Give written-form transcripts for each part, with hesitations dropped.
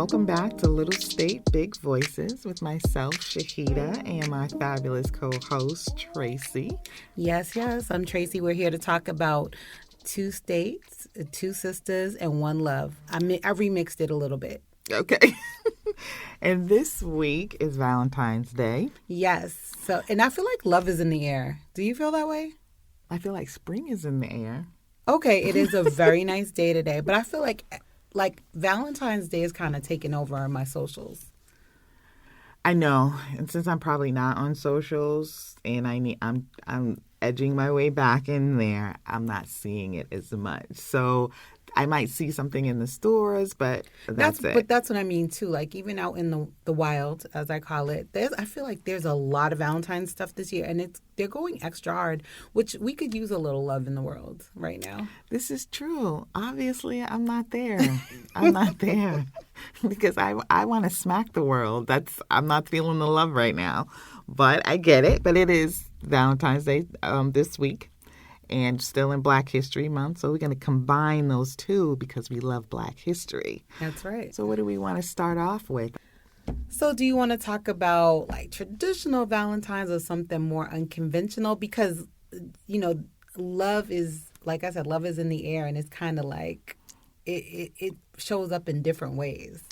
welcome back to Little State Big Voices with myself, Shahida, and my fabulous co-host, Tracy. Yes, I'm Tracy. We're here to talk about two states, two sisters, and one love. I remixed it a little bit. Okay. And this week is Valentine's Day. Yes. And I feel like love is in the air. Do you feel that way? I feel like spring is in the air. Okay, it is a very nice day today, but I feel like Valentine's Day is kind of taking over on my socials. I know, and since I'm probably not on socials, and I'm edging my way back in there, I'm not seeing it as much. So I might see something in the stores, but that's it. But that's what I mean too. Like even out in the wild, as I call it, I feel like there's a lot of Valentine's stuff this year, and they're going extra hard, which we could use a little love in the world right now. This is true. Obviously, I'm not there. I'm not there because I want to smack the world. I'm not feeling the love right now, but I get it. But it is Valentine's Day this week. And still in Black History Month. So we're going to combine those two because we love Black history. That's right. So what do we want to start off with? So do you want to talk about like traditional Valentines or something more unconventional? Because, love is, like I said, love is in the air, and it's kind of like it shows up in different ways.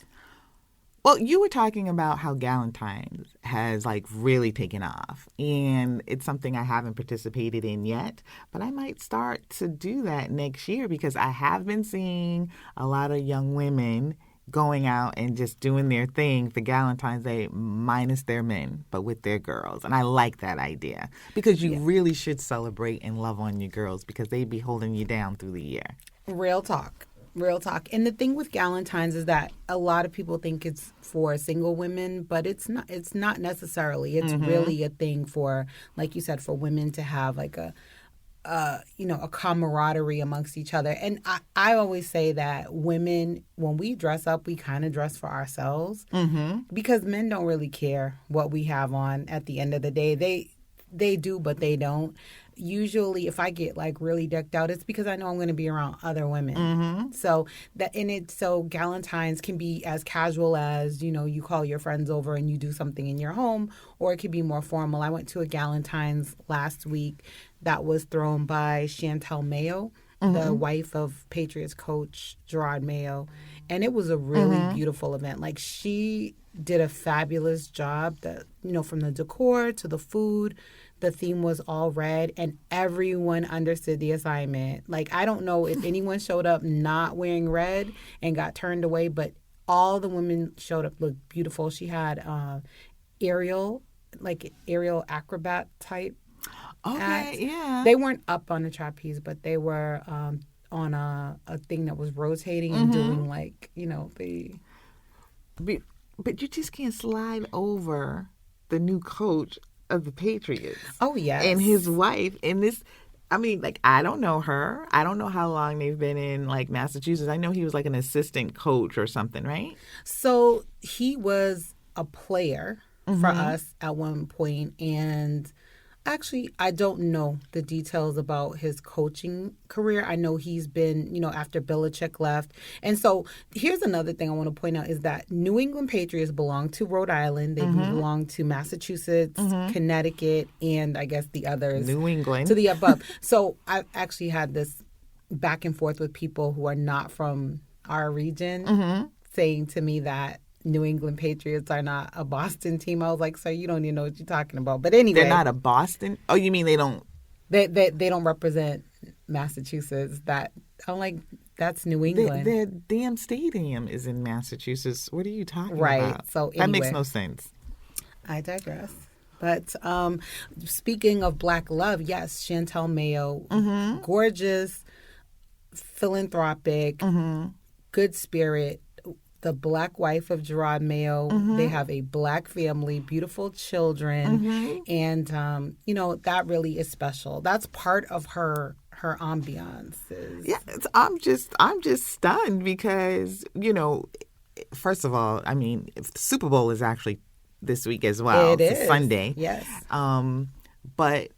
Well, you were talking about how Galentines has really taken off, and it's something I haven't participated in yet, but I might start to do that next year because I have been seeing a lot of young women going out and just doing their thing for Galentine's Day minus their men, but with their girls. And I like that idea because you really should celebrate and love on your girls because they be holding you down through the year. Real talk. And the thing with Galentine's is that a lot of people think it's for single women, but it's not necessarily. It's really a thing for, like you said, for women to have like a camaraderie amongst each other. And I always say that women, when we dress up, we kind of dress for ourselves because men don't really care what we have on at the end of the day. They do, but they don't. Usually if I get really decked out, it's because I know I'm going to be around other women. So Galentine's can be as casual as, you call your friends over and you do something in your home, or it could be more formal. I went to a Galentine's last week that was thrown by Chantel Mayo, the wife of Patriots coach Gerard Mayo. And it was a really beautiful event. She did a fabulous job from the decor to the food. The theme was all red, and everyone understood the assignment. I don't know if anyone showed up not wearing red and got turned away, but all the women showed up, looked beautiful. She had aerial acrobat type acts. Yeah. They weren't up on the trapeze, but they were on a thing that was rotating and doing the... But you just can't slide over the new coach of the Patriots. Oh, yes. And his wife. And this, I don't know her. I don't know how long they've been in, Massachusetts. I know he was, an assistant coach or something, right? So he was a player for us at one point, and actually, I don't know the details about his coaching career. I know he's been, after Belichick left. And so here's another thing I want to point out is that New England Patriots belong to Rhode Island. They belong to Massachusetts, Connecticut, and I guess the others. New England. To the above. So I've actually had this back and forth with people who are not from our region saying to me that New England Patriots are not a Boston team. I was like, sir, you don't even know what you're talking about. But anyway. They're not a Boston? Oh, you mean they don't? They don't represent Massachusetts. I'm like, that's New England. Their damn stadium is in Massachusetts. What are you talking about? Right. So anyway, that makes no sense. I digress. But speaking of Black love, yes, Chantel Mayo, gorgeous, philanthropic, good spirit. The Black wife of Gerard Mayo. They have a Black family, beautiful children, and that really is special. That's part of her ambiance. Yeah, I'm just stunned because first of all, the Super Bowl is actually this week as well. It's Sunday. Yes. But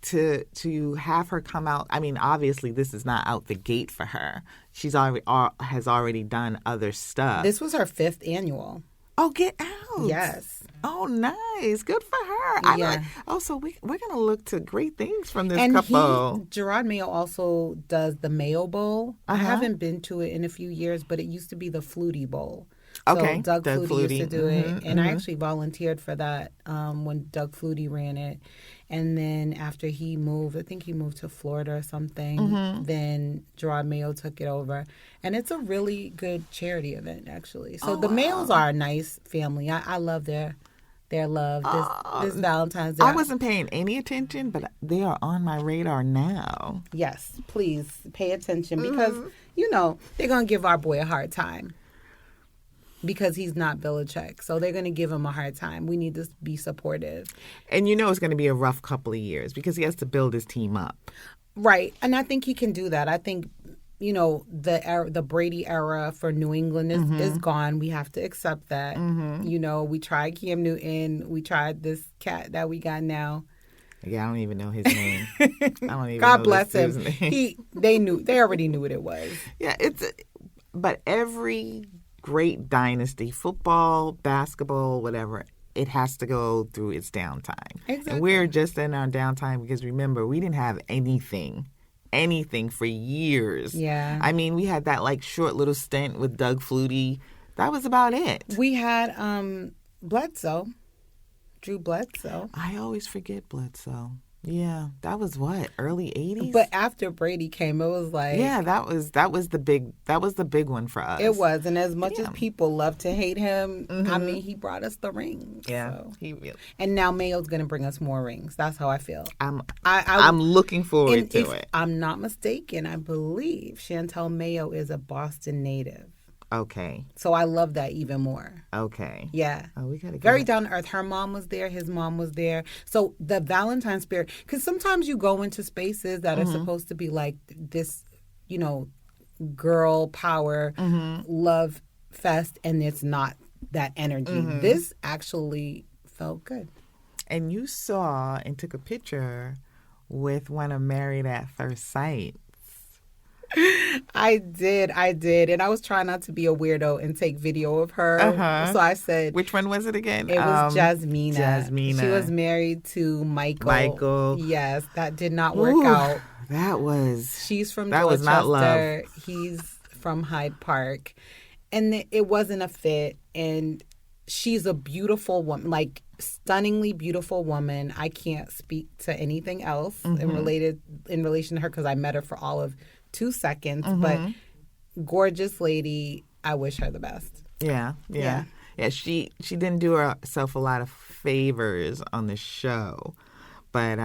to have her come out. I mean, obviously, this is not out the gate for her. She's already has already done other stuff. This was her 5th annual. Oh, get out! Yes. Oh, nice. Good for her. Yeah. So we're gonna look to great things from this And couple. Gerard Mayo also does the Mayo Bowl. I haven't been to it in a few years, but it used to be the Flutie Bowl. Okay, So Doug Flutie used to do it, and I mhm. actually volunteered for that when Doug Flutie ran it. And then after he moved, I think he moved to Florida or something, then Gerard Mayo took it over. And it's a really good charity event, actually. So the Mayos are a nice family. I love their love this Valentine's Day. I wasn't paying any attention, but they are on my radar now. Yes, please pay attention because, you know, they're going to give our boy a hard time. Because he's not Belichick. So they're going to give him a hard time. We need to be supportive. And you know it's going to be a rough couple of years because he has to build his team up. Right. And I think he can do that. I think, you know, the Brady era for New England is gone. We have to accept that. You know, we tried Cam Newton. We tried this cat that we got now. Yeah, I don't even know his name. I don't even God know bless this him. dude's They already knew what it was. Yeah, but every great dynasty, football, basketball, whatever, it has to go through its downtime. Exactly. And we're just in our downtime because remember, we didn't have anything for years. Yeah. I mean, we had that like short little stint with Doug Flutie. That was about it. We had Bledsoe, Drew Bledsoe. I always forget Bledsoe. Yeah, that was what, early 80s? But after Brady came, it was like, yeah, that was the big one for us. It was, and as much as people love to hate him, I mean, he brought us the rings. Yeah, so. he really. And now Mayo's going to bring us more rings. That's how I feel. I'm looking forward to it. I'm not mistaken, I believe Chantel Mayo is a Boston native. Okay. So I love that even more. Okay. Yeah. Oh, we gotta very down to earth. Her mom was there. His mom was there. So the Valentine spirit, because sometimes you go into spaces that are supposed to be like this, you know, girl power love fest, and it's not that energy. This actually felt good. And you saw and took a picture with one of Married at First Sight. I did. And I was trying not to be a weirdo and take video of her. So I said... Which one was it again? It was Jasmina. Jasmina. She was married to Michael. Michael. Yes, that did not work out. That was... She's from that Dorchester. Was not love. He's from Hyde Park. And it wasn't a fit. And she's a beautiful woman, like stunningly beautiful woman. I can't speak to anything else in relation to her because I met her for all of 2 seconds, but gorgeous lady. I wish her the best. Yeah. She didn't do herself a lot of favors on the show, but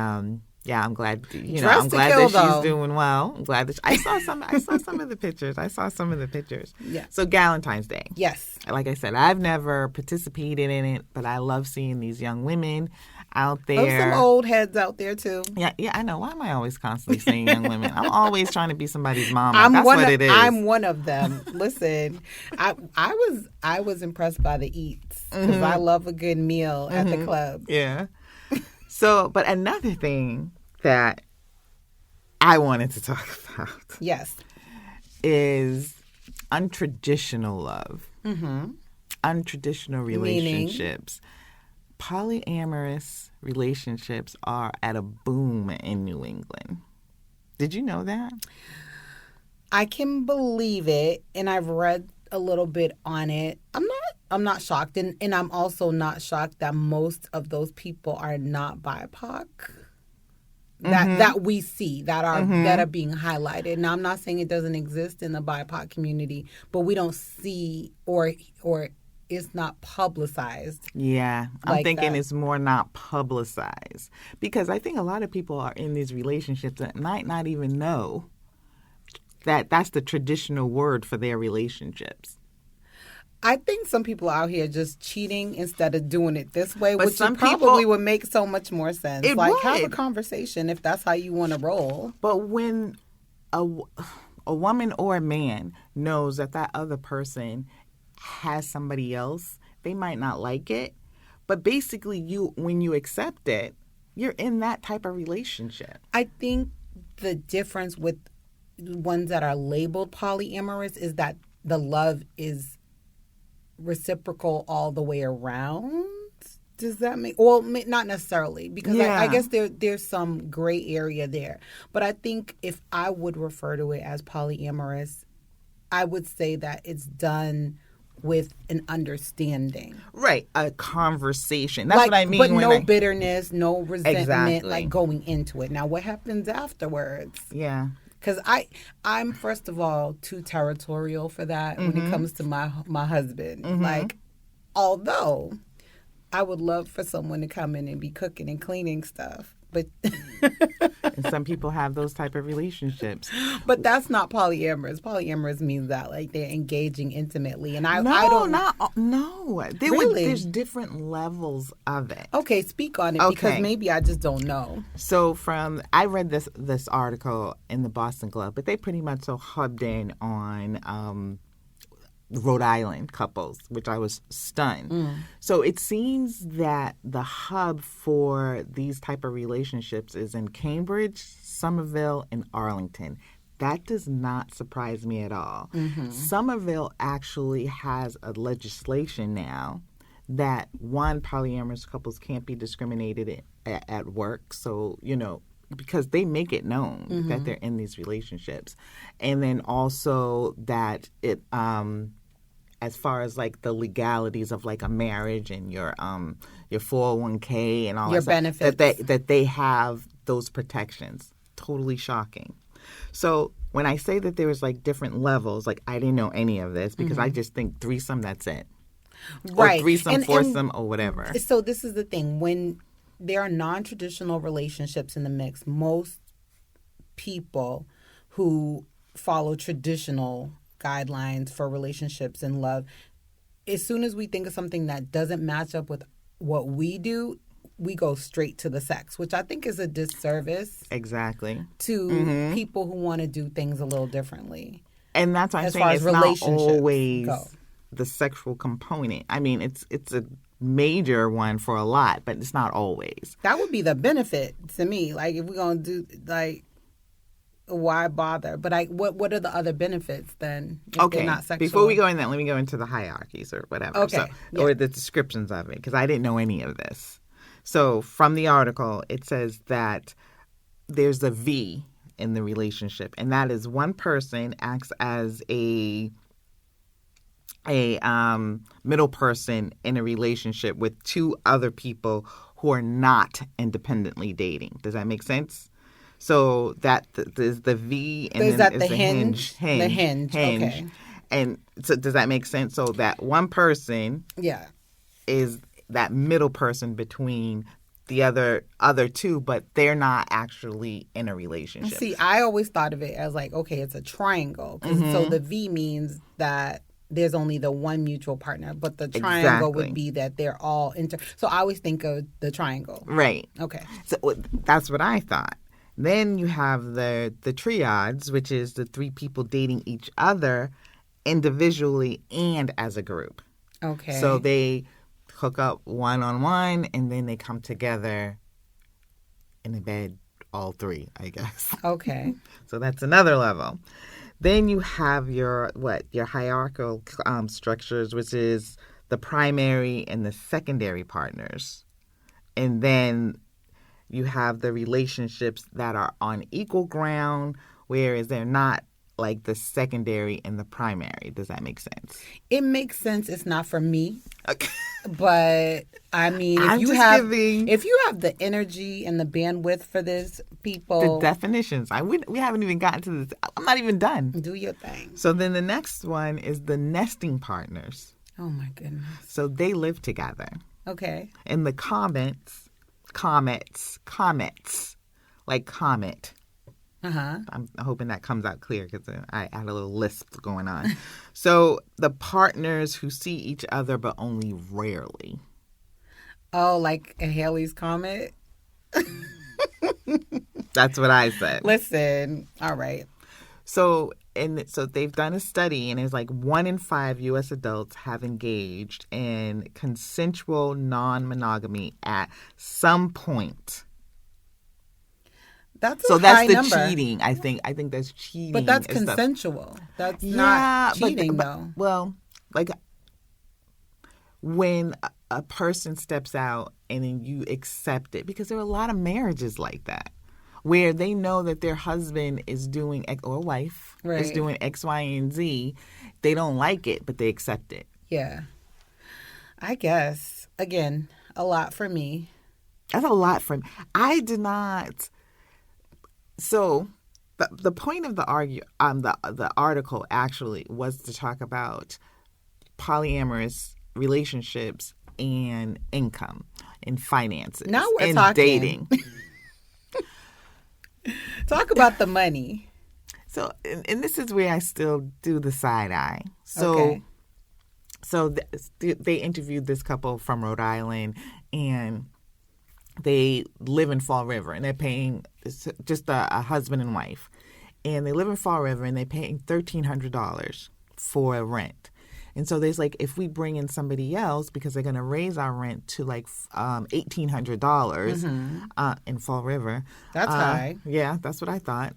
yeah, I'm glad. I'm glad that she's doing well. I'm glad that I saw some of the pictures. Yeah. So Galentine's Day. Yes. Like I said, I've never participated in it, but I love seeing these young women out there. There's some old heads out there too. Yeah, I know. Why am I always constantly saying young women? I'm always trying to be somebody's mama. That's what it is. I'm one of them. Listen, I was impressed by the eats because I love a good meal at the club. Yeah. So, but another thing that I wanted to talk about, yes, is untraditional love, untraditional relationships. Polyamorous relationships are at a boom in New England. Did you know that? I can believe it, and I've read a little bit on it. I'm not shocked, and I'm also not shocked that most of those people are not BIPOC. That we see that are being highlighted. Now, I'm not saying it doesn't exist in the BIPOC community, but we don't see or it's not publicized. Yeah, I'm like thinking that. It's more not publicized because I think a lot of people are in these relationships that might not even know that that's the traditional word for their relationships. I think some people out here just cheating instead of doing it this way, But which some probably people- would make so much more sense. It Like, would. have a conversation if that's how you want to roll. But when a woman or a man knows that other person has somebody else, they might not like it. But basically, when you accept it, you're in that type of relationship. I think the difference with ones that are labeled polyamorous is that the love is reciprocal all the way around. Does that make... Well, not necessarily, because I guess there's some gray area there. But I think if I would refer to it as polyamorous, I would say that it's done with an understanding. Right. A conversation. That's what I mean. But no bitterness, no resentment, Exactly. going into it. Now, what happens afterwards? Yeah. Because I'm, first of all, too territorial for that when it comes to my husband. Although I would love for someone to come in and be cooking and cleaning stuff. But and some people have those type of relationships. But that's not polyamorous. Polyamorous means that they're engaging intimately, and I don't. There's different levels of it. Okay, speak on it because maybe I just don't know. So I read this article in the Boston Globe, but they pretty much so hubbed in on Rhode Island couples, which I was stunned. So it seems that the hub for these type of relationships is in Cambridge, Somerville, and Arlington. That does not surprise me at all. Somerville actually has a legislation now that polyamorous couples can't be discriminated at work. So, because they make it known that they're in these relationships. And then also that it as far as the legalities of a marriage and your 401k and all your that benefits, that they have those protections. Totally shocking. So when I say that there was different levels, I didn't know any of this because I just think threesome, that's it. Right. Or threesome, foursome, or whatever. So this is the thing. When there are non-traditional relationships in the mix, most people who follow traditional guidelines for relationships and love, as soon as we think of something that doesn't match up with what we do, we go straight to the sex, which I think is a disservice to people who want to do things a little differently. And that's why I'm saying it's not always the sexual component. I mean, it's a major one for a lot, but it's not always. That would be the benefit to me. If we're going to do why bother? But what are the other benefits then if they're not sexual? Before we go in that, let me go into the hierarchies or whatever. Okay. Or the descriptions of it, because I didn't know any of this. So from the article, it says that there's a V in the relationship, and that is one person acts as a middle person in a relationship with two other people who are not independently dating. Does that make sense? So that is the V, and is then that the hinge? The hinge. Okay. And so does that make sense? So that one person is that middle person between the other two, but they're not actually in a relationship. See, I always thought of it as it's a triangle. So the V means that there's only the one mutual partner, but the triangle would be that they're all So I always think of the triangle. Right. Okay. So that's what I thought. Then you have the triads, which is the three people dating each other individually and as a group. Okay. So they hook up one-on-one, and then they come together in the bed, all three, I guess. Okay. So that's another level. Then you have your hierarchical structures, which is the primary and the secondary partners. And then you have the relationships that are on equal ground, whereas they're not the secondary and the primary. Does that make sense? It makes sense. It's not for me. Okay. But I mean, if you have the energy and the bandwidth for this, people. The definitions. We haven't even gotten to this. I'm not even done. Do your thing. So then the next one is the nesting partners. Oh my goodness. So they live together. Okay. In the comets, like comet. I'm hoping that comes out clear because I had a little lisp going on. So the partners who see each other but only rarely. Oh, like a Halley's Comet? That's what I said. Listen, all right. So they've done a study, and it's 1 in 5 U.S. adults have engaged in consensual non-monogamy at some point That's So a that's high the number. cheating. I think that's cheating. But that's and stuff. consensual. That's Yeah, not cheating, but though. well, like when a person steps out and then you accept it, because there are a lot of marriages like that where they know that their husband is doing or wife is Right. doing X, Y, and Z. They don't like it, but they accept it. Yeah. I guess. Again, a lot for me. That's a lot for me. I did not. So the point of the article actually was to talk about polyamorous relationships and income and finances Now we're and talking. dating. Talk about the money. So, and this is where I still do the side eye. So, Okay. so they interviewed this couple from Rhode Island, and they live in Fall River, and they're paying just a husband and wife, and they live in Fall River, and they're paying $1,300 for rent. And so there's like, if we bring in somebody else, because they're going to raise our rent to like $1,800 in Fall River. That's high. Yeah, that's what I thought.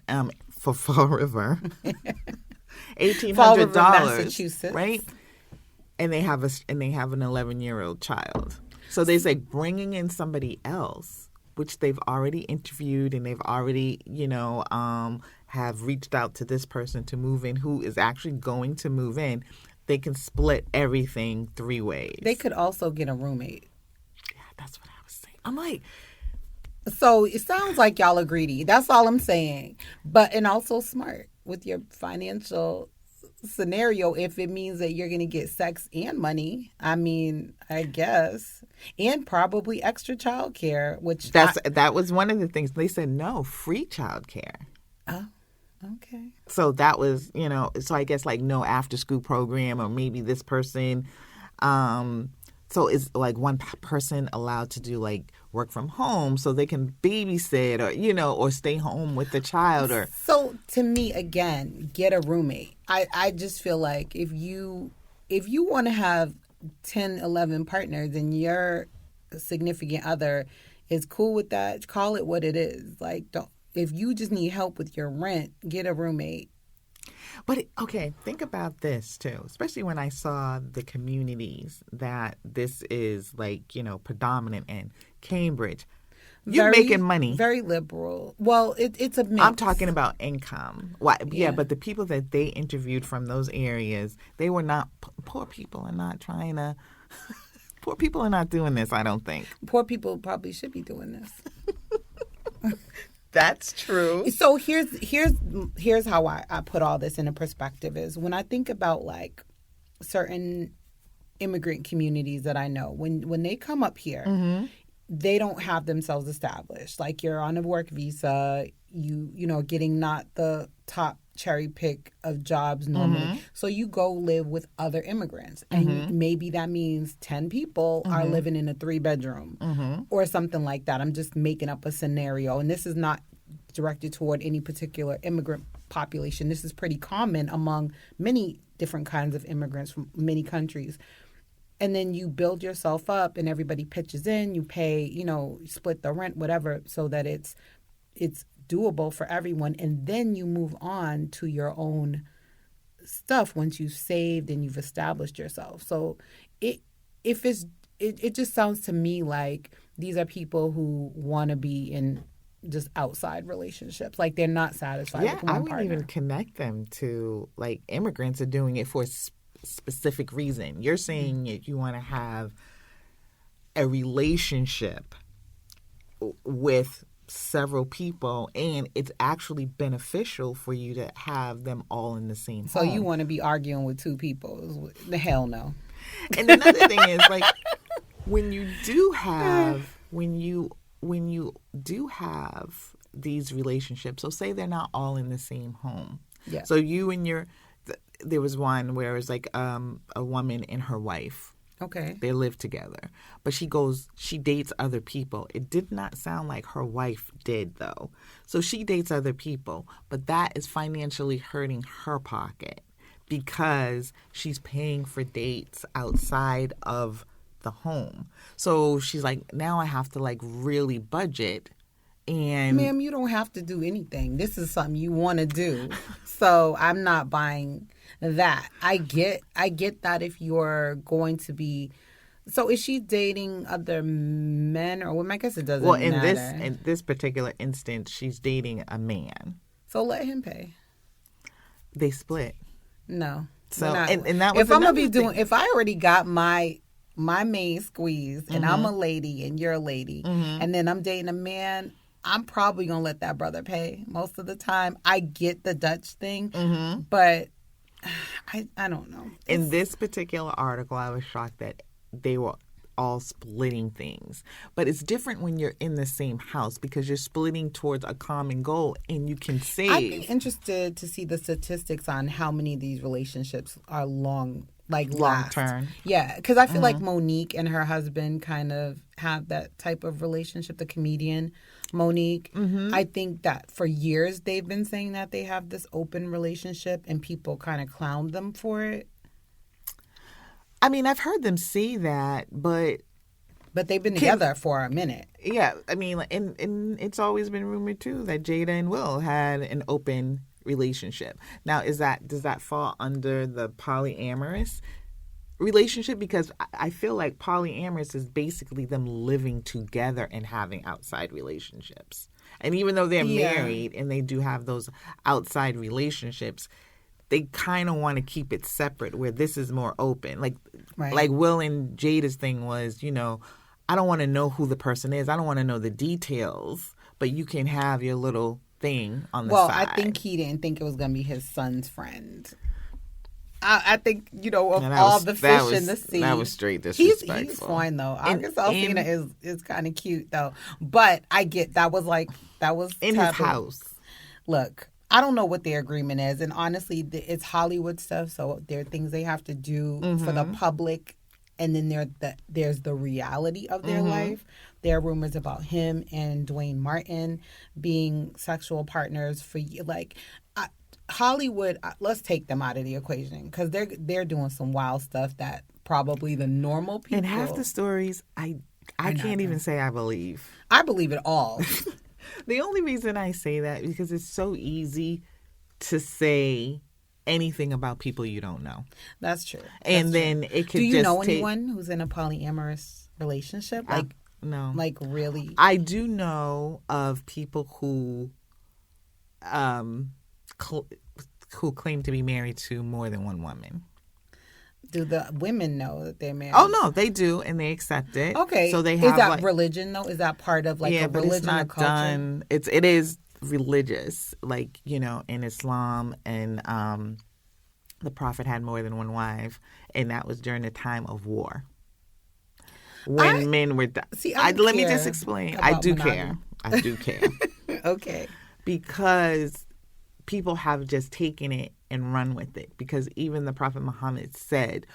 For Fall River, Fall River, $1,800, Massachusetts. right? And they have an 11-year-old child. So there's like bringing in somebody else, which they've already interviewed, and they've already, have reached out to this person to move in, who is actually going to move in. They can split everything 3 ways. They could also get a roommate. Yeah, that's what I was saying. I'm like, So it sounds like y'all are greedy. That's all I'm saying. And also smart with your financial scenario, if it means that you're going to get sex and money. I mean, I guess. And probably extra childcare, which that was one of the things. They said no, free childcare. Oh, okay. So that was, so I guess like no after school program, or maybe this person. So is like one person allowed to do like work from home so they can babysit, or, or stay home with the child, or. So to me, again, get a roommate. I just feel like if you want to have 10, 11 partners and your significant other is cool with that, call it what it is. Like, if you just need help with your rent, get a roommate. But, okay, think about this, too, especially when I saw the communities that this is, like, predominant in. Cambridge. You're making money. Very liberal. Well, it's a mix. I'm talking about income. Yeah, but the people that they interviewed from those areas, they were not, poor people are not trying to, poor people are not doing this, I don't think. Poor people probably should be doing this. That's true. So here's how I put all this into perspective is when I think about like certain immigrant communities that I know, when they come up here, they don't have themselves established. Like you're on a work visa, you getting not the top cherry pick of jobs normally. So you go live with other immigrants. And maybe that means 10 people are living in a 3-bedroom or something like that. I'm just making up a scenario. And this is not directed toward any particular immigrant population. This is pretty common among many different kinds of immigrants from many countries. And then you build yourself up and everybody pitches in, you pay, split the rent, whatever, so that it's doable for everyone. And then you move on to your own stuff once you've saved and you've established yourself. So it just sounds to me like these are people who want to be in just outside relationships. Like they're not satisfied with one I wouldn't partner. even connect them to like immigrants are doing it for a specific reason. You're saying that you want to have a relationship with several people, and it's actually beneficial for you to have them all in the same So home. you want to be arguing with 2 people? The hell no. And another thing is like when you do have these relationships, so say they're not all in the same home. Yeah. So there was one where it was like a woman and her wife. Okay. They live together. But she dates other people. It did not sound like her wife did, though. So she dates other people, but that is financially hurting her pocket because she's paying for dates outside of the home. So she's like, now I have to like really budget And ma'am, you don't have to do anything. This is something you want to do. So I'm not buying that. I get that if you're going to be. So is she dating other men or women? I guess it doesn't matter. In this particular instance, she's dating a man. So let him pay. They split. No. So and that was if I'm gonna be thing. if I already got my main squeeze and I'm a lady and you're a lady and then I'm dating a man, I'm probably gonna let that brother pay most of the time. I get the Dutch thing, but I don't know. In this particular article, I was shocked that they were all splitting things. But it's different when you're in the same house because you're splitting towards a common goal and you can save. I'd be interested to see the statistics on how many of these relationships are long term. Yeah, because I feel like Monique and her husband kind of have that type of relationship, the comedian Monique. I think that for years they've been saying that they have this open relationship and people kind of clowned them for it. I mean, I've heard them say that, but they've been together for a minute. Yeah, I mean, and it's always been rumored too that Jada and Will had an open relationship. Now, does that fall under the polyamorous relationship? Because I feel like polyamorous is basically them living together and having outside relationships. And even though they're married and they do have those outside relationships, they kind of want to keep it separate where this is more open. Like Will and Jada's thing was, I don't want to know who the person is. I don't want to know the details, but you can have your little thing on the side. Well, I think he didn't think it was going to be his son's friend. I think, all the fish in the sea. That was straight disrespectful. He's fine, though. August Alsina is kind of cute, though. But I get that was in his house. Look, I don't know what their agreement is. And honestly, it's Hollywood stuff. So there are things they have to do for the public. And then there's the reality of their life. There are rumors about him and Dwayne Martin being sexual partners for Hollywood. Let's take them out of the equation because they're doing some wild stuff that probably the normal people. And half the stories, I can't even say I believe. I believe it all. The only reason I say that is because it's so easy to say anything about people you don't know. That's true. And then it could. Do you know anyone who's in a polyamorous relationship? No. Like really? I do know of people who claim to be married to more than one woman. Do the women know that they're married? Oh no, they do, and they accept it. Okay, so they have. Is that religion though? Is that part of a religion but it's not or culture? Done. It is religious, in Islam, and the Prophet had more than one wife, and that was during the time of war when men were. Let me just explain. I do care. I do care. Okay, because people have just taken it and run with it, because even the Prophet Muhammad said,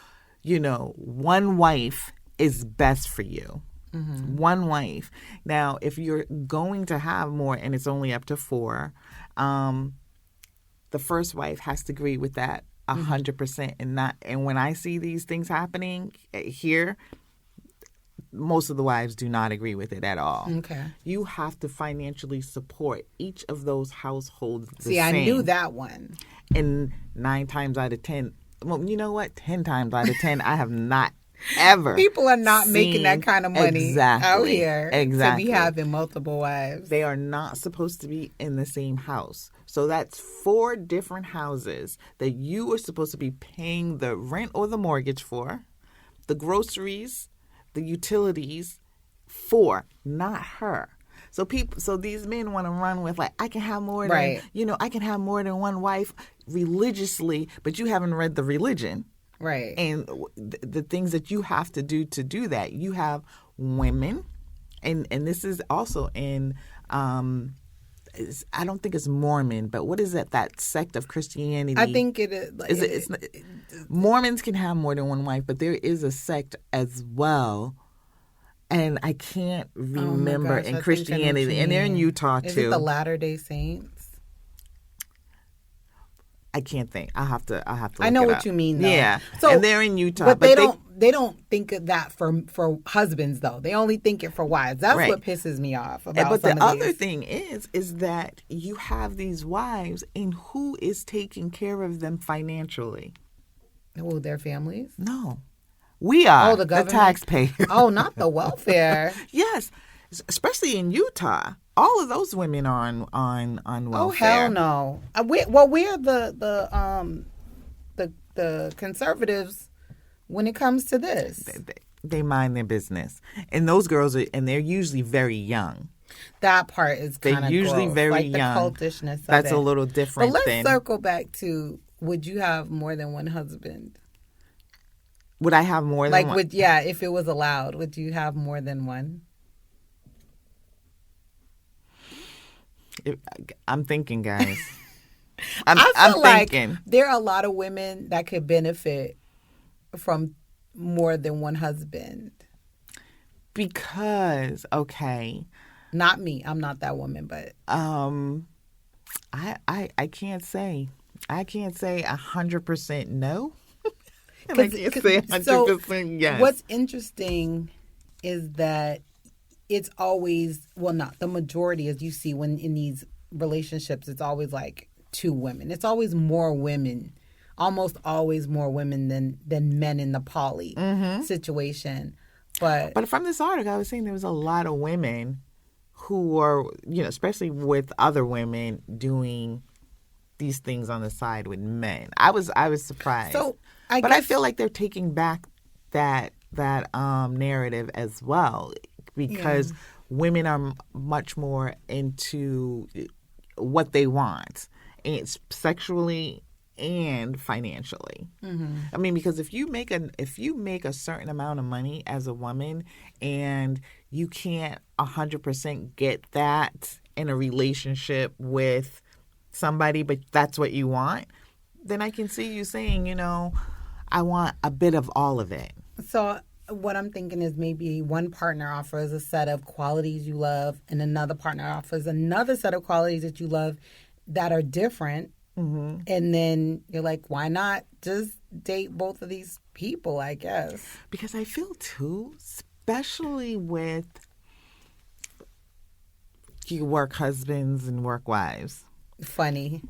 one wife is best for you. One wife. Now, if you're going to have more and it's only up to 4, the first wife has to agree with that 100%. And when I see these things happening here, most of the wives do not agree with it at all. Okay. You have to financially support each of those households the same. I knew that one. And 9 times out of 10, well, you know what? 10 times out of 10, I have not ever. People are not making that kind of money out here to be having multiple wives. They are not supposed to be in the same house. So that's 4 different houses that you are supposed to be paying the rent or the mortgage for, the groceries, the utilities for, not her. So these men want to run with I can have more than I can have more than one wife religiously, but you haven't read the religion. Right. And the things that you have to do that. You have women, and this is also in I don't think it's Mormon, but what is it, that sect of Christianity? I think it is. Mormons can have more than one wife, but there is a sect as well. And I can't remember in Christianity, and they're in Utah too. Is it the Latter-day Saints? I can't think. I'll have to look I know it what up. you mean, though. Yeah. So, and they're in Utah. But they don't think of that for husbands, though. They only think it for wives. That's Right. what pisses me off about But some the of other these. thing is that you have these wives, and who is taking care of them financially? Oh, their families? No. We are. Oh, the government? Taxpayer. Oh, not the welfare. Yes. Especially in Utah. All of those women are on welfare. Oh, hell no. We're the conservatives when it comes to this. They mind their business. And those girls they're usually very young. That part is kind of They're usually gross. very like young. The cultishness of That's it. a little different. But let's circle back to, would you have more than one husband? Would I have more than one? If it was allowed, would you have more than one? I'm thinking, guys. I feel I'm thinking. like there are a lot of women that could benefit from more than one husband. Because, okay. Not me. I'm not that woman, but I can't say. I can't say 100% no. And I can't say 100% yes. What's interesting is that it's always, well, not the majority, as you see when in these relationships, it's always like two women. It's always more women, almost always more women than men in the poly situation. But from this article, I was saying there was a lot of women who are, especially with other women doing these things on the side with men. I was surprised. So I feel like they're taking back that narrative as well, because women are much more into what they want, and it's sexually and financially. I mean, because if you make a certain amount of money as a woman and you can't 100% get that in a relationship with somebody, but that's what you want, then I can see you saying, I want a bit of all of it. So what I'm thinking is maybe one partner offers a set of qualities you love, and another partner offers another set of qualities that you love that are different. And then you're like, why not just date both of these people, I guess? Because I feel, too, especially with you work husbands and work wives. Funny.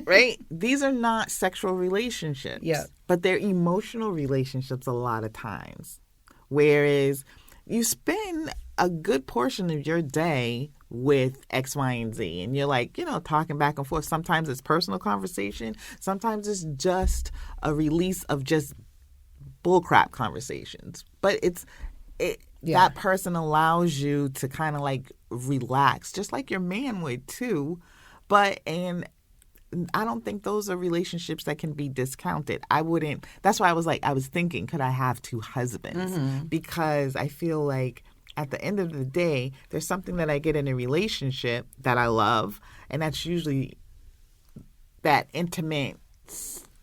Right? These are not sexual relationships. Yeah. But they're emotional relationships a lot of times. Whereas you spend a good portion of your day with X, Y, and Z. And you're like, talking back and forth. Sometimes it's personal conversation. Sometimes it's just a release of just bullcrap conversations. But that person allows you to kind of like relax, just like your man would too. And I don't think those are relationships that can be discounted. I wouldn't. That's why I was thinking, could I have two husbands? Because I feel like at the end of the day, there's something that I get in a relationship that I love, and that's usually that intimate.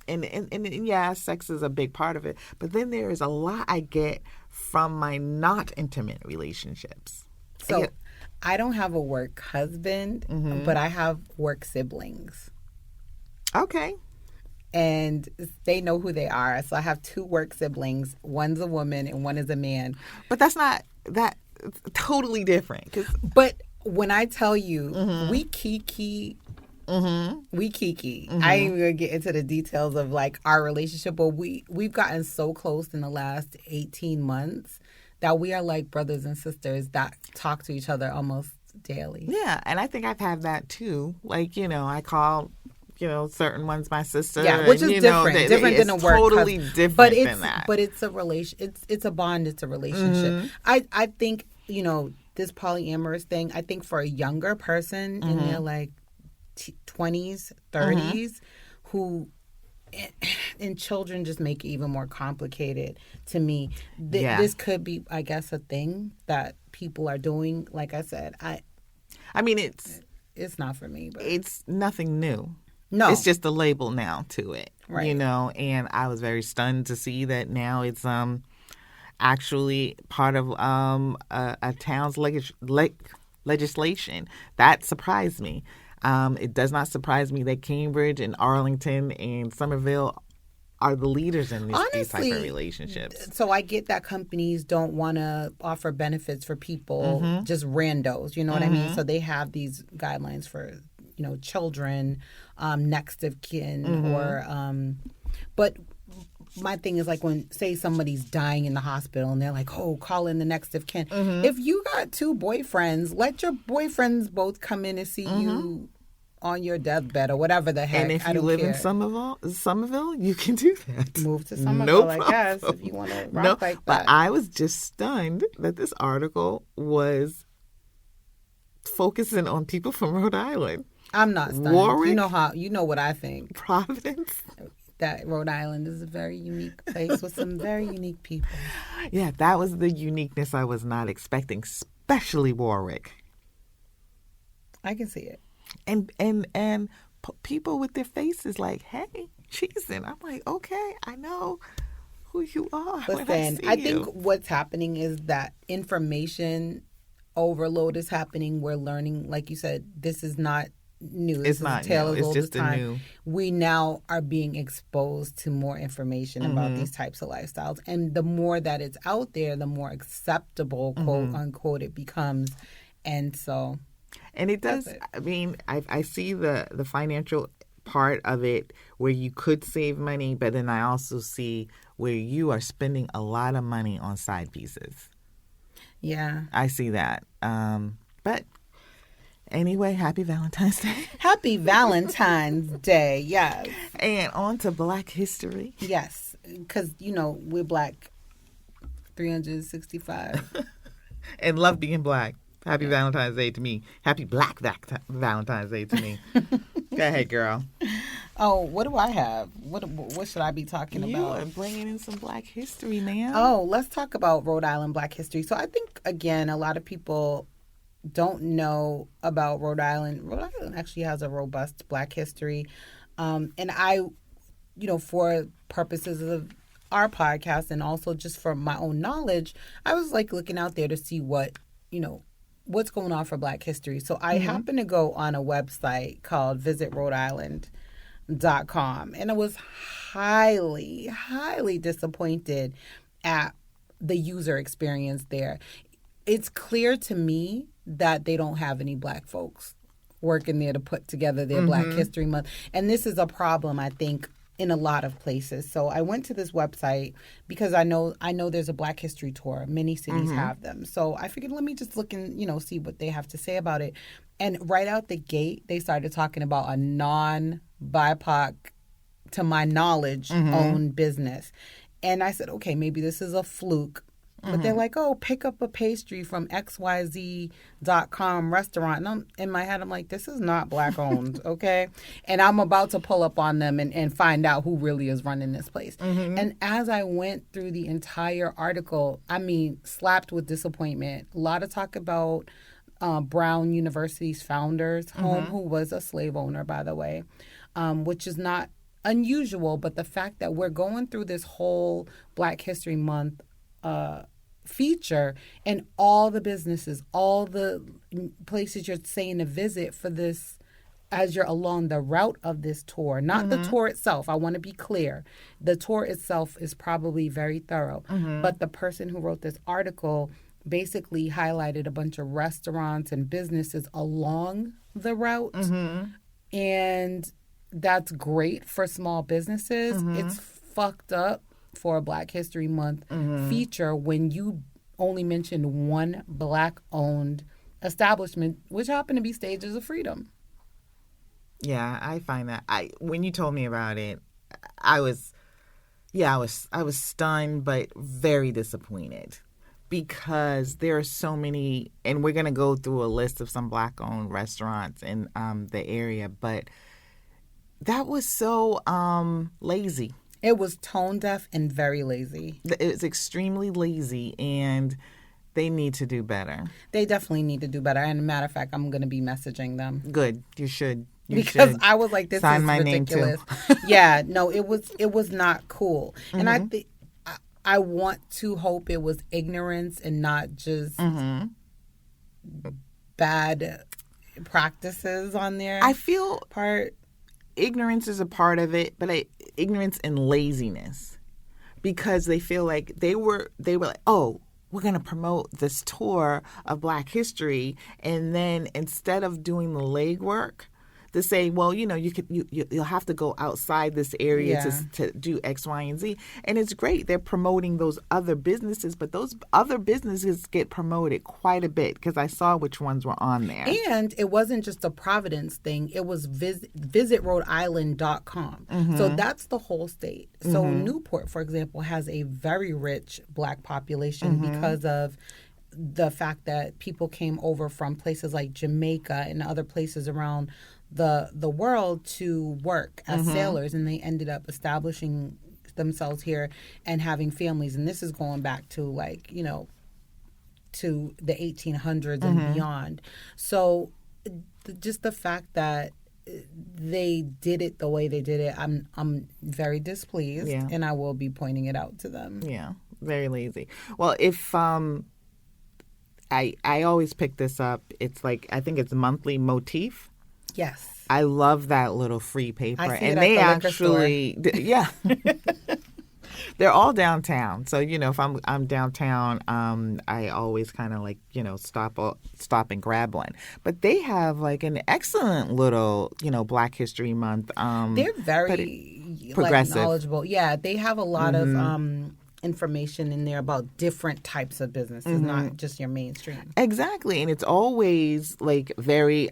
And yeah, sex is a big part of it. But then there is a lot I get from my not intimate relationships. So I don't have a work husband, but I have work siblings. Okay. And they know who they are. So I have two work siblings. One's a woman and one is a man. But that's not that totally different. But when I tell you, we kiki. We kiki. I ain't even gonna get into the details of like our relationship, but we've gotten so close in the last 18 months that we are like brothers and sisters that talk to each other almost daily. Yeah, and I think I've had that too. Like, I call certain ones my sister. Yeah, which is different. Different than a work totally husband. different than that. But it's a relation. It's a bond. It's a relationship. I think this polyamorous thing. I think for a younger person in their like 20s, 30s, who and children just make it even more complicated to me. This could be, I guess, a thing that people are doing. Like I said, I mean, it's not for me. But it's nothing new. No. It's just a label now to it. Right. And I was very stunned to see that now it's actually part of a town's legislation. That surprised me. It does not surprise me that Cambridge and Arlington and Somerville are the leaders in these type of relationships. So I get that companies don't want to offer benefits for people, just randos, you know what I mean? So they have these guidelines for, children, next of kin, or, but my thing is like when, say, somebody's dying in the hospital and they're like, oh, call in the next of kin. If you got two boyfriends, let your boyfriends both come in and see you on your deathbed or whatever the heck. And if you live in Somerville, you can do that. Move to Somerville, I guess, if you want to rock like that. But I was just stunned that this article was focusing on people from Rhode Island. I'm not stunned. Warwick, you know what I think. Providence. That Rhode Island is a very unique place with some very unique people. Yeah, that was the uniqueness I was not expecting, especially Warwick. I can see it. And people with their faces like, hey, she's in. I'm like, okay, I know who you are. Listen, I think what's happening is that information overload is happening. We're learning, like you said, this is not new. It's not new. It's just a new. We now are being exposed to more information about these types of lifestyles. And the more that it's out there, the more acceptable, quote unquote, it becomes. And so... And it does, I mean, I see the financial part of it where you could save money, but then I also see where you are spending a lot of money on side pieces. Yeah. I see that. But anyway, happy Valentine's Day. Happy Valentine's Day, yes. And on to Black History. Yes, because, we're Black 365. And love being Black. Happy Valentine's Day to me. Happy Black Valentine's Day to me. Go ahead, girl. Oh, what do I have? What should I be talking about? You are bringing in some Black history, man. Oh, let's talk about Rhode Island Black history. So I think, again, a lot of people don't know about Rhode Island. Rhode Island actually has a robust Black history. And I, for purposes of our podcast and also just for my own knowledge, I was like looking out there to see what's going on for Black history. So I happened to go on a website called visitrhodeisland.com, and I was highly, highly disappointed at the user experience there. It's clear to me that they don't have any Black folks working there to put together their Black History Month. And this is a problem, I think, in a lot of places. So I went to this website because I know there's a Black History Tour. Many cities have them. So I figured, let me just look and, see what they have to say about it. And right out the gate, they started talking about a non-BIPOC, to my knowledge, owned business. And I said, okay, maybe this is a fluke. But they're like, oh, pick up a pastry from XYZ.com restaurant. And in my head, I'm like, this is not Black owned, okay? And I'm about to pull up on them and find out who really is running this place. And as I went through the entire article, I mean, slapped with disappointment. A lot of talk about Brown University's founder's home, who was a slave owner, by the way, which is not unusual. But the fact that we're going through this whole Black History Month feature, and all the businesses, all the places you're saying to visit for this as you're along the route of this tour, not the tour itself. I want to be clear. The tour itself is probably very thorough, but the person who wrote this article basically highlighted a bunch of restaurants and businesses along the route, and that's great for small businesses. It's fucked up for a Black History Month feature when you only mentioned one Black-owned establishment, which happened to be Stages of Freedom. Yeah, I find that when you told me about it, I was stunned but very disappointed, because there are so many, and we're gonna go through a list of some Black-owned restaurants in the area, but that was so lazy. It was tone deaf and very lazy. It's extremely lazy, and they need to do better. They definitely need to do better. And a matter of fact, I'm going to be messaging them. Good. You should. Because I was like, this is ridiculous. Yeah, no, it was not cool. And I want to hope it was ignorance and not just bad practices on their I feel part. ignorance is a part of it, but ignorance and laziness, because they feel like they were like, oh, we're going to promote this tour of Black history, and then instead of doing the legwork to say, well, you'll have to go outside this area Yeah. to do X, Y, and Z. And it's great. They're promoting those other businesses, but those other businesses get promoted quite a bit, because I saw which ones were on there. And it wasn't just a Providence thing. It was visitrhodeisland.com. So that's the whole state. So Newport, for example, has a very rich Black population because of the fact that people came over from places like Jamaica and other places around the world to work as sailors, and they ended up establishing themselves here and having families. And this is going back to to the 1800s and beyond. So just the fact that they did it the way they did it, I'm very displeased, and I will be pointing it out to them. Yeah, very lazy. Well, if I always pick this up. It's like, I think it's monthly Motif. Yes. I love that little free paper. I see and it they at the actually, yeah. They're all downtown. So, if I'm downtown, I always kind of like, stop and grab one. But they have like an excellent little, Black History Month. They're very progressive. knowledgeable. Yeah, they have a lot of information in there about different types of businesses, not just your mainstream. Exactly. And it's always like very,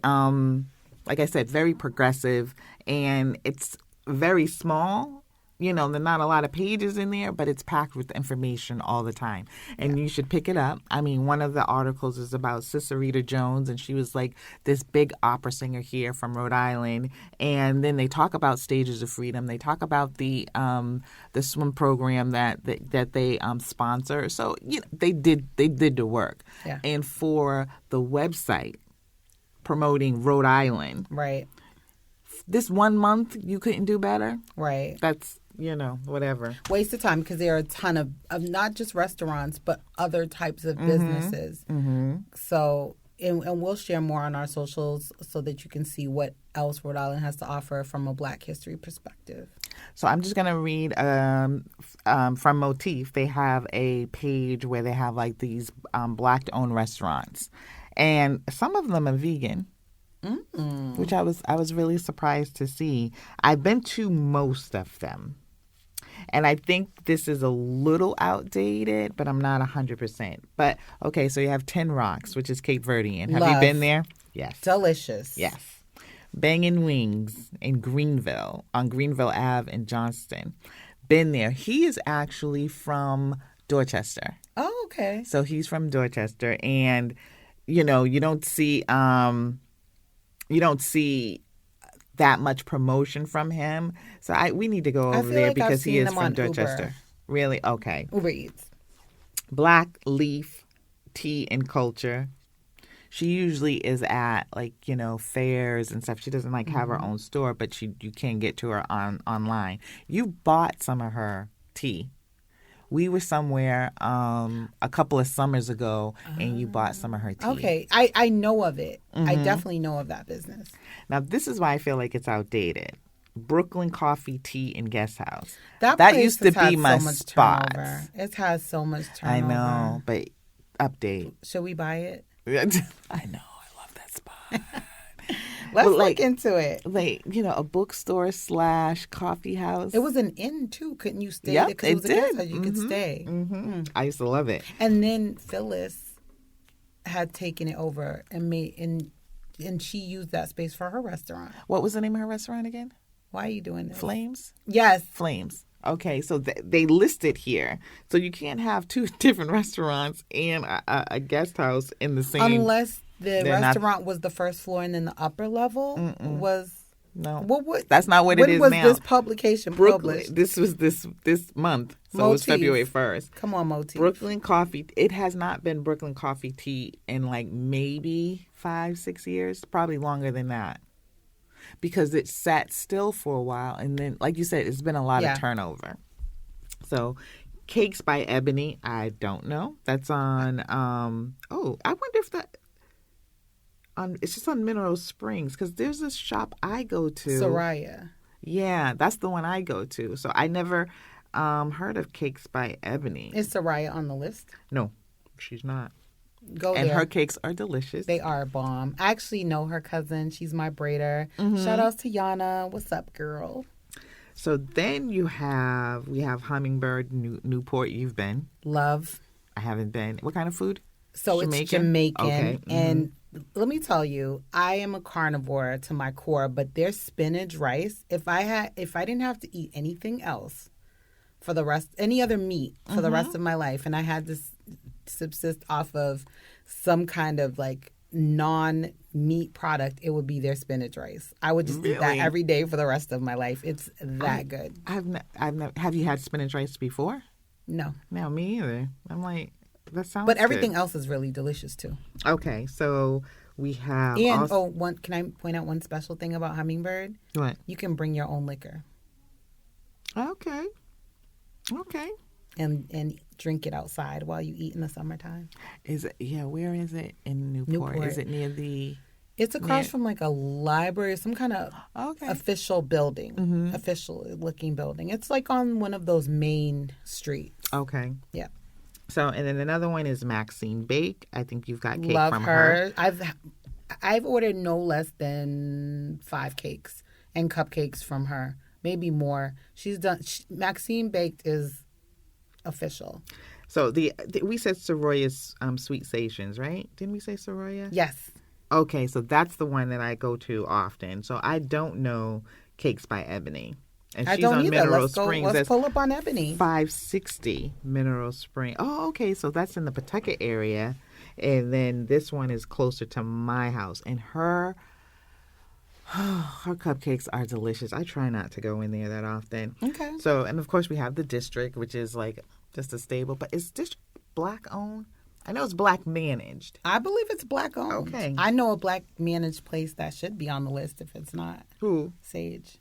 like I said, very progressive, and it's very small. There's not a lot of pages in there, but it's packed with information all the time. And you should pick it up. I mean, one of the articles is about Cicerita Jones, and she was like this big opera singer here from Rhode Island. And then they talk about Stages of Freedom. They talk about the swim program that they sponsor. So they did the work. Yeah. And for the website promoting Rhode Island, Right. this 1 month you couldn't do better. Right. That's whatever. Waste of time, because there are a ton of not just restaurants, but other types of businesses. So, and we'll share more on our socials so that you can see what else Rhode Island has to offer from a Black history perspective. So I'm just going to read from Motif. They have a page where they have like these Black-owned restaurants. And some of them are vegan. Which I was really surprised to see. I've been to most of them. And I think this is a little outdated, but I'm not 100%. But, okay, so you have 10 Rocks, which is Cape Verdean. Have you been there? Yes. Delicious. Yes. Bangin' Wings in Greenville, on Greenville Ave in Johnston. Been there. He is actually from Dorchester. Oh, okay. So he's from Dorchester. And, you don't see... you don't see that much promotion from him. So we need to go over there like because he is from Uber. Dorchester. Really? Okay. Uber Eats. Black Leaf Tea and Culture. She usually is at fairs and stuff. She doesn't have her own store, but you can get to her online. You bought some of her tea. We were somewhere a couple of summers ago, and you bought some of her tea. Okay. I know of it. I definitely know of that business. Now, this is why I feel like it's outdated. Brooklyn Coffee, Tea, and Guest House. That used to be my spot. Turnover. It has so much turnover. I know, but update. Should we buy it? I know. I love that spot. Let's look into it. A bookstore / coffee house. It was an inn too. Couldn't you stay? Yep, because it was a guest house. You could Mm-hmm. stay. I used to love it. And then Phyllis had taken it over and she used that space for her restaurant. What was the name of her restaurant again? Why are you doing this? Flames? Yes. Flames. Okay, so they list it here. So you can't have two different restaurants and a guest house in the same... Unless the restaurant was the first floor and then the upper level was... No, that's not what it is now. When was this publication published? This was this month, so it was February 1st. Come on, Motif. Brooklyn Coffee. It has not been Brooklyn Coffee Tea in maybe 5-6 years, probably longer than that, because it sat still for a while, and then, like you said, it's been a lot of turnover. So, Cakes by Ebony, I don't know. That's on. I wonder if that. it's just on Mineral Springs because there's this shop I go to. Soraya. Yeah, that's the one I go to. So I never heard of Cakes by Ebony. Is Soraya on the list? No, she's not. Go And there. her cakes are delicious. They are bomb. I actually know her cousin. She's my braider. Mm-hmm. Shout outs to Yana. What's up, girl? So then we have Hummingbird Newport. You've been. Love. I haven't been. What kind of food? So it's Jamaican. Okay. Mm-hmm. And let me tell you, I am a carnivore to my core, but their spinach rice, if I didn't have to eat anything else for the rest, any other meat for the rest of my life, and I had to subsist off of some kind of like non-meat product, it would be their spinach rice. I would just eat that every day for the rest of my life. It's that good. I've never. Have you had spinach rice before? No. No, me either. I'm like, that sounds But everything good. else is really delicious too. Okay, so we have. And can I point out one special thing about Hummingbird? What? You can bring your own liquor. Okay. And drink it outside while you eat in the summertime. Is it? Yeah. Where is it in Newport? Is it near the? It's across from like a library, some kind of official building, official looking building. It's like on one of those main streets. Okay. Yeah. So, and then another one is Maxine Bake. I think you've got cake Love from her. I've ordered no less than 5 cakes and cupcakes from her, maybe more. She's done. Maxine Baked is official. So we said Soroya's Sweet Stations, right? Didn't we say Soroya? Yes. Okay, so that's the one that I go to often. So I don't know Cakes by Ebony. And I she's don't on either. Mineral Springs. Let's pull up on Ebony. 560 Mineral Spring. Oh, okay. So that's in the Pawtucket area. And then this one is closer to my house. And her cupcakes are delicious. I try not to go in there that often. Okay. So, and of course we have the District, which is like just a staple. But is District Black owned? I know it's Black managed. I believe it's Black owned. Okay. I know a Black managed place that should be on the list if it's not. Who? Sage.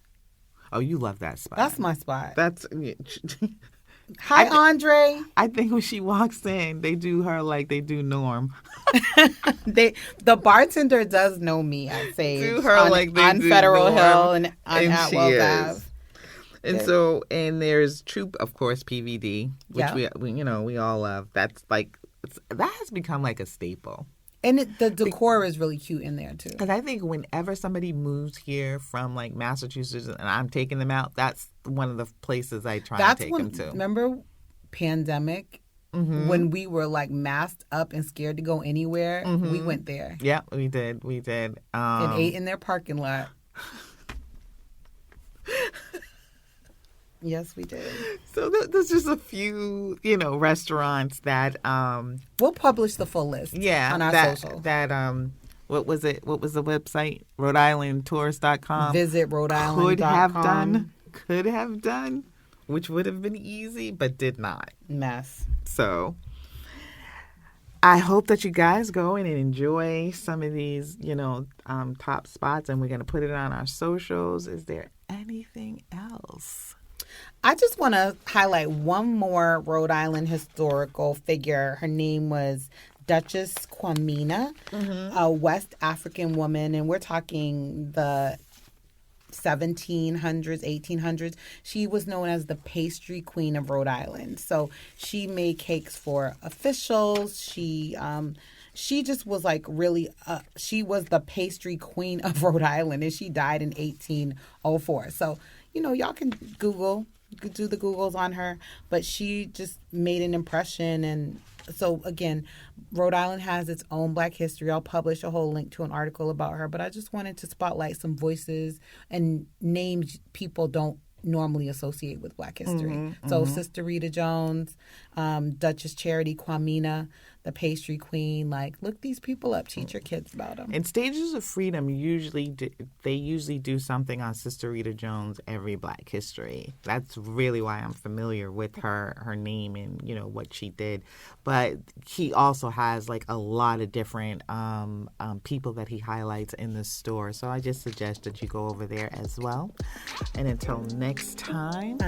Oh, you love that spot. That's my spot. That's. Hi, Andre. I think when she walks in, they do her like they do Norm. The bartender does know me at Sage. Do her like they on do Federal Norm, Hill and on and Atwell she Ave. is. And so, and there's Troop, of course, PVD, which we all love. That's like that has become like a staple. And the decor is really cute in there, too. Because I think whenever somebody moves here from, like, Massachusetts and I'm taking them out, that's one of the places I try to take them to. Remember pandemic? Mm-hmm. When we were, like, masked up and scared to go anywhere? Mm-hmm. We went there. Yeah, we did. And ate in their parking lot. Yes, we did. So there's just a few, restaurants that we'll publish the full list. Yeah, on our social. What was it? What was the website? Rhode Visit RhodeIsland.com. Could have done, which would have been easy, but did not. Mess. So I hope that you guys go in and enjoy some of these, top spots, and we're going to put it on our socials. Is there anything else? I just want to highlight one more Rhode Island historical figure. Her name was Duchess Kwamina, a West African woman, and we're talking the 1700s, 1800s. She was known as the pastry queen of Rhode Island. So she made cakes for officials. She just was like really, she was the pastry queen of Rhode Island, and she died in 1804. So, y'all can do the Googles on her, but she just made an impression. And so, again, Rhode Island has its own Black history. I'll publish a whole link to an article about her, but I just wanted to spotlight some voices and names people don't normally associate with Black history. So Sister Rita Jones, Duchess Charity Kwamina, the pastry queen. Like, look these people up. Teach your kids about them. And Stages of Freedom usually do something on Sister Rita Jones every Black history. That's really why I'm familiar with her name and what she did. But he also has like a lot of different people that he highlights in the store. So I just suggest that you go over there as well. And until next time.